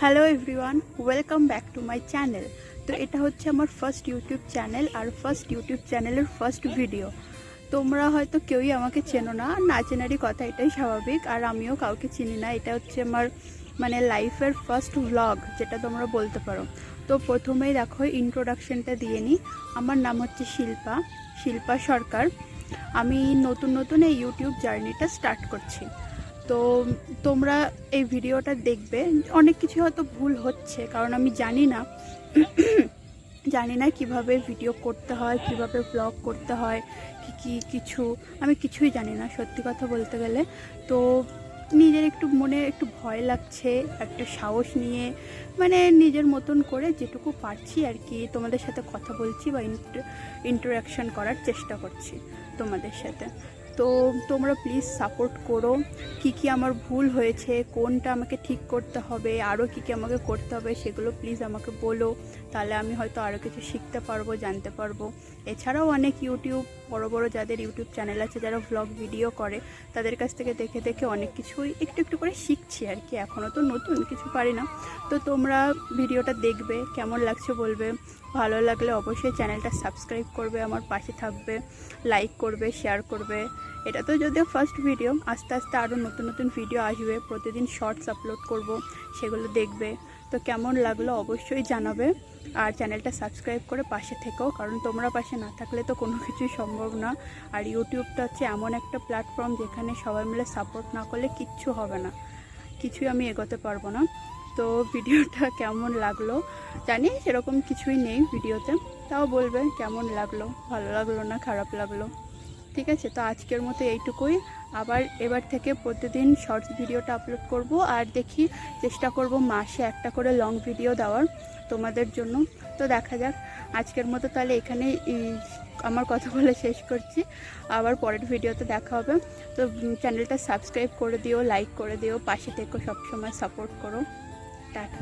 Hello everyone, welcome back to my channel. তো এটা হচ্ছে আমার ফার্স্ট ইউটিউব চ্যানেল আর ফার্স্ট ইউটিউব চ্যানেলের ফার্স্ট ভিডিও। তোমরা হয়তো কেউই আমাকে চেনো না চেনারই কথা, এটাই স্বাভাবিক। আর আমিও কাউকে চিনি না। এটা হচ্ছে আমার লাইফের ফার্স্ট ভ্লগ, যেটা তোমরা বলতে পারো। তো প্রথমেই দেখো ইন্ট্রোডাকশনটা দিয়ে নিই। আমার নাম হচ্ছে শিল্পা সরকার। আমি নতুন এই ইউটিউব জার্নিটা স্টার্ট করছি। তো তোমরা এই ভিডিওটা দেখবে, অনেক কিছু হয়তো ভুল হচ্ছে, কারণ আমি জানি না কিভাবে ভিডিও করতে হয়, কিভাবে ব্লগ করতে হয়, কিছু আমি কিছুই জানি না সত্যি কথা বলতে গেলে। তো নিজের একটু মনে একটু ভয় লাগছে, একটা সাহস নিয়ে নিজের মতন করে যেটুকু পারছি আর কি তোমাদের সাথে কথা বলছি বা ইন্টারাকশন করার চেষ্টা করছি তোমাদের সাথে। তো তোমরা প্লিজ সাপোর্ট করো। কি আমার ভুল হয়েছে, কোনটা আমাকে ঠিক করতে হবে, আরও কি আমাকে করতে হবে, সেগুলো প্লিজ আমাকে বলো। তাহলে আমি হয়তো আরও কিছু শিখতে পারবো, জানতে পারবো। এছাড়াও অনেক বড় বড় যাদের ইউটিউব চ্যানেল আছে, যারা ভ্লগ ভিডিও করে, তাদের কাছ থেকে দেখে অনেক কিছুই একটু করে শিখছি আর কি। এখনও তো নতুন, কিছু পারি না। তো তোমরা ভিডিওটা দেখবে, কেমন লাগছে বলবে। ভালো লাগলে অবশ্যই চ্যানেলটা সাবস্ক্রাইব করবে, আমার পাশে থাকবে, লাইক করবে, শেয়ার করবে। এটা তো যদিও ফার্স্ট ভিডিও, আস্তে আস্তে আরও নতুন ভিডিও আসবে। প্রতিদিন শর্টস আপলোড করব, সেগুলো দেখবে। তো কেমন লাগলো অবশ্যই জানাবে। আর চ্যানেলটা সাবস্ক্রাইব করে পাশে থেকেও, কারণ তোমরা পাশে না থাকলে তো কোনো কিছুই সম্ভব না। আর ইউটিউবটা হচ্ছে এমন একটা প্ল্যাটফর্ম, যেখানে সবাই মিলে সাপোর্ট না করলে কিচ্ছু হবে না, কিছুই আমি এগোতে পারবো না। তো ভিডিওটা কেমন লাগলো জানি, সেরকম কিছুই নেই ভিডিওতে, তাও বলবে কেমন লাগলো, ভালো লাগলো না খারাপ লাগলো। ঠিক আছে, তো আজকের মতো এইটুকুই। আবার এবার থেকে প্রতিদিন শর্টস ভিডিওটা আপলোড করব, আর চেষ্টা করব মাসে একটা করে লং ভিডিও দেওয়ার তোমাদের জন্য। তো দেখা যাক। আজকের মতো তাহলে এখানেই আমার কথা বলে শেষ করছি। আবার পরের ভিডিওতে দেখা হবে। তো চ্যানেলটা সাবস্ক্রাইব করে দিও, লাইক করে দিও, পাশে থেকো, সবসময় সাপোর্ট করো। টাটা।